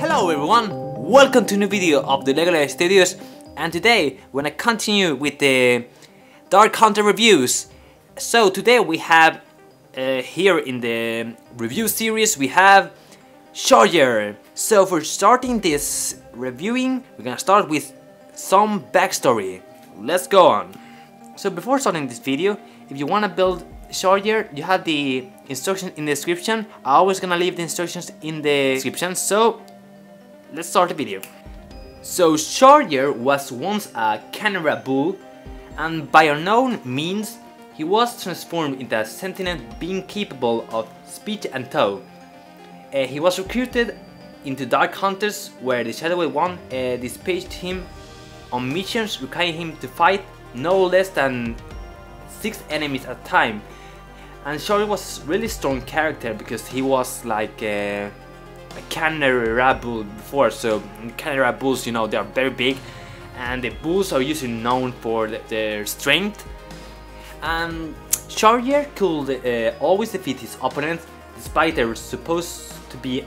Hello everyone, welcome to a new video of the Lego Studios, and today we're gonna continue with the Dark Hunter reviews. So today we have here in the review series we have Charger. So for starting this reviewing, we're gonna start with some backstory. Let's go on. So before starting this video, if you wanna build Charger, you have the instructions in the description. I'm always gonna leave the instructions in the description, so let's start the video. So Charger was once a Canara bull, and by unknown means he was transformed into a sentient being capable of speech and thought. He was recruited into Dark Hunters, where the Shadowy One dispatched him on missions requiring him to fight no less than 6 enemies at a time. And Charger was a really strong character because he was like a Canara bull before. So Canara bulls, you know, they are very big, and the bulls are usually known for their strength. And Charger could always defeat his opponents despite they were supposed to be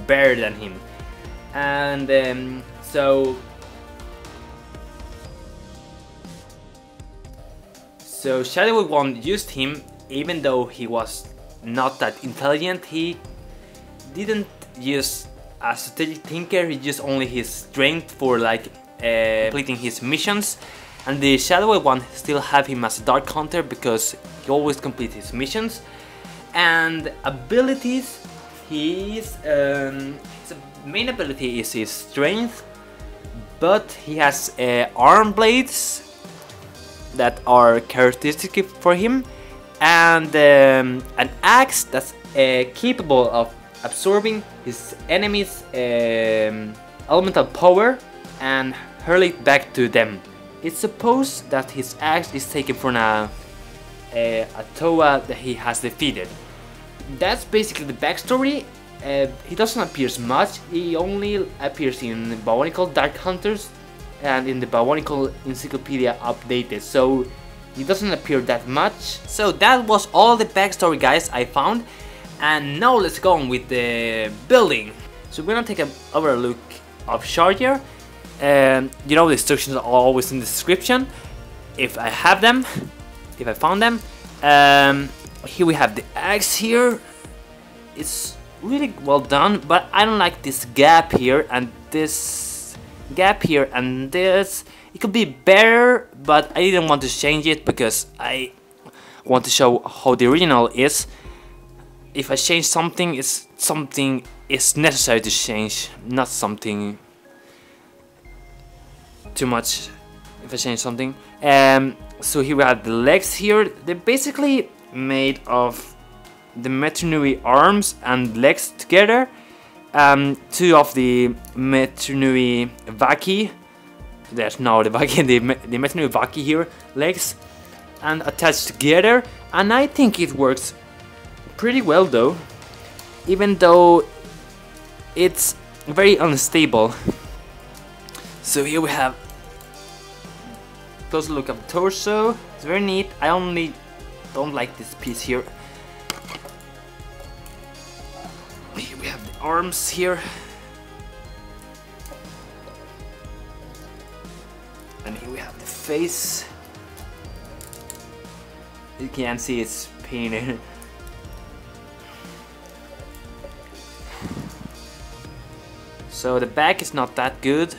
better than him. And so Shadowy One used him, even though he was not that intelligent. He didn't use a strategic thinker, he used only his strength for like completing his missions. And the Shadowy One still have him as a Dark Hunter because he always completes his missions. And abilities, his main ability is his strength, but he has arm blades that are characteristic for him, and an axe that's capable of absorbing his enemy's elemental power and hurl it back to them. It's supposed that his axe is taken from a Toa that he has defeated. That's basically the backstory. He doesn't appear much, he only appears in Bionicle Dark Hunters and in the Bionicle Encyclopedia updated, so he doesn't appear that much. So that was all the backstory, guys, I found. And now let's go on with the building. So we're gonna take a overlook of Charger. You know, the instructions are always in the description if I have them, if I found them. Here we have the axe here. It's really well done, but I don't like this gap here and this gap here and this. It could be better, but I didn't want to change it because I want to show how the original is. If I change something, it's something is necessary to change, not something too much. If I change something, so here we have the legs here. They're basically made of the Metronui arms and legs together. Two of the Metronui Vaki. There's no the Vaki, the Metronui Vaki here legs, and attached together. And I think it works pretty well though, even though it's very unstable. So here we have a closer look of the torso. It's very neat. I only don't like this piece here. Here we have the arms here, and here we have the face. You can't see it's painted. So the back is not that good.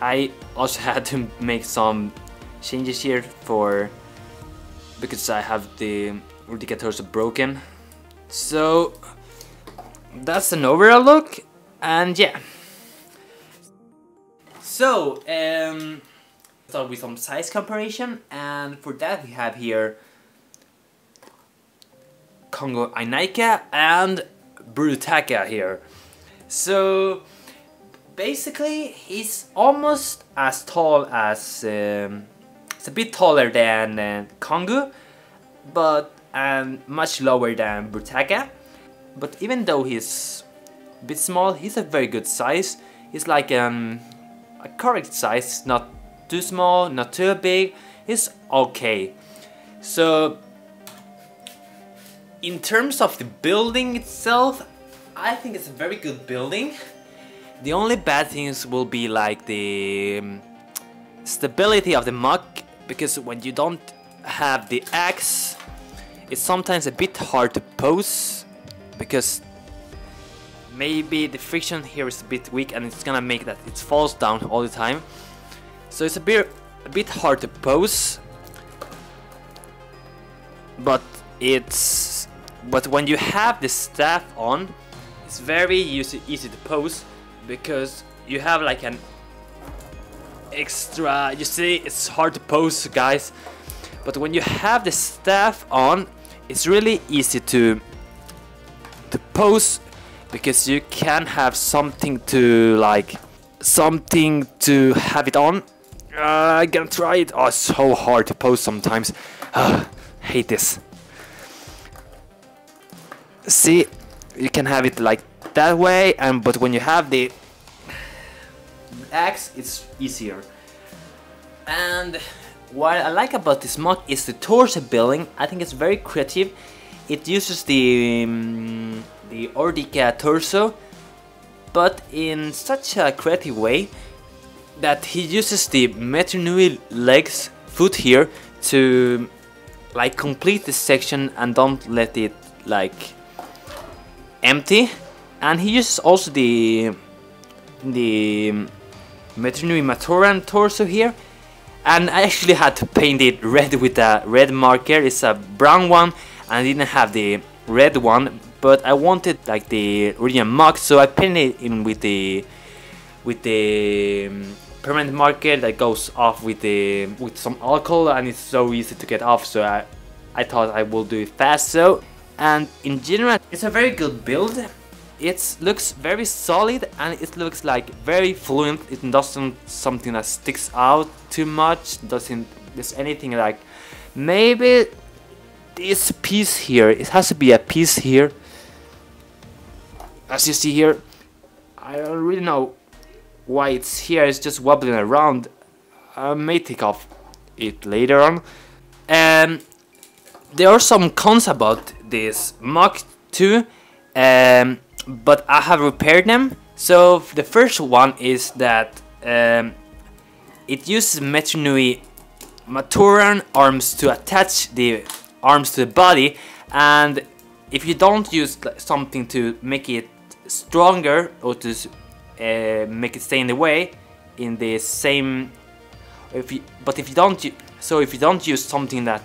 I also had to make some changes here because I have the vertical torso broken. So that's an overall look, and yeah. So start with some size comparison, and for that we have here Kongo Ainaika and Brutaka here. So basically he's almost as tall as it's a bit taller than Kongo, but much lower than Brutaka. But even though he's a bit small, he's a very good size. He's like a correct size, not too small, not too big. He's okay. So in terms of the building itself, I think it's a very good building. The only bad things will be like the stability of the mug, because when you don't have the axe, it's sometimes a bit hard to pose, because maybe the friction here is a bit weak and it's gonna make that it falls down all the time. So it's a bit hard to pose, but when you have the staff on, it's very easy to pose, because you have like an extra, you see, it's hard to pose, guys, but when you have the staff on, it's really easy to pose, because you can have something to have it on. I'm gonna try it. Oh, it's so hard to pose sometimes. Hate this. See, you can have it like that way, but when you have the axe, it's easier. And what I like about this mug is the torso building. I think it's very creative. It uses the Ordica torso, but in such a creative way that he uses the Metronui legs foot here to like complete this section and don't let it like empty. And he uses also the Metronui Matoran torso here, and I actually had to paint it red with a red marker. It's a brown one and I didn't have the red one, but I wanted like the original mug, so I painted it in with the permanent marker that goes off with some alcohol, and it's so easy to get off, so I thought I will do it fast. So, and in general it's a very good build. It looks very solid and it looks like very fluent. It doesn't something that sticks out too much, there's anything like maybe this piece here, it has to be a piece here, as you see here. I don't really know why it's here, it's just wobbling around. I may take off it later on. And there are some cons about this mug too, but I have repaired them. So the first one is that it uses Metronui Matoran arms to attach the arms to the body, and if you don't use something to make it stronger or to make it stay in the way in the same, if you don't use something that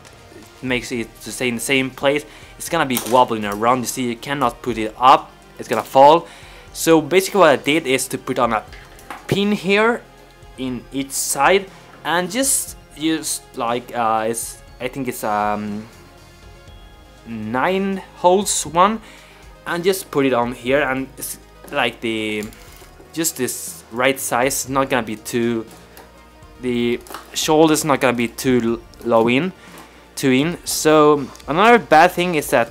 makes it to stay in the same place, it's gonna be wobbling around. You see, you cannot put it up, it's gonna fall. So basically what I did is to put on a pin here in each side and just use like I think it's 9 holes one, and just put it on here, and it's like just this right size. It's not gonna be too, the shoulder's not gonna be too in. So another bad thing is that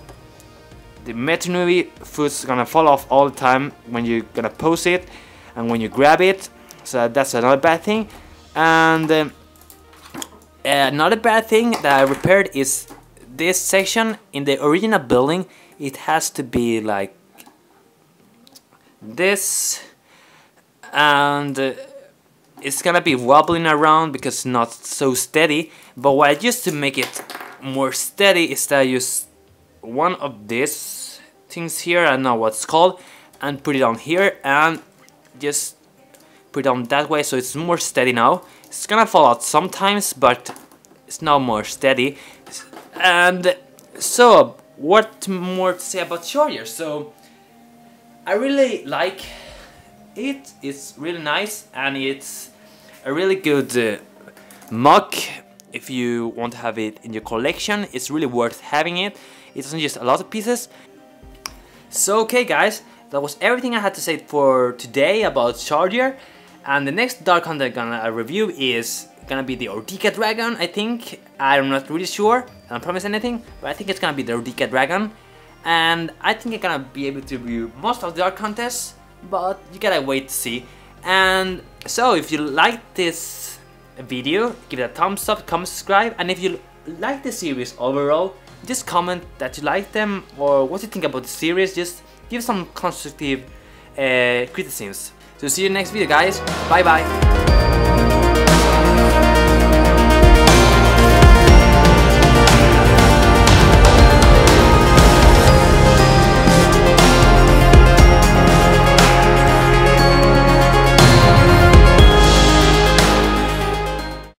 the Metronui foot's gonna fall off all the time when you're gonna pose it and when you grab it. So that's another bad thing. And another bad thing that I repaired is this section. In the original building, it has to be like this, and it's gonna be wobbling around because it's not so steady. But what I used to make it more steady is that I use one of these things here, I don't know what it's called, and put it on here and just put it on that way, so it's more steady now. It's gonna fall out sometimes, but it's now more steady. And so what more to say about Charger? So I really like it. It's really nice and it's a really good mug. If you want to have it in your collection, it's really worth having it. It doesn't use a lot of pieces. So okay guys, that was everything I had to say for today about Charger. And the next Dark Hunter I'm gonna review is gonna be the Ordica Dragon, I think. I'm not really sure, I don't promise anything, but I think it's gonna be the Ordica Dragon. And I think I'm gonna be able to review most of the Dark Hunters, but you gotta wait to see. And so if you like this video, give it a thumbs up, comment, subscribe, and if you like the series overall, just comment that you like them or what you think about the series. Just give some constructive criticisms. So see you next video, guys. Bye bye.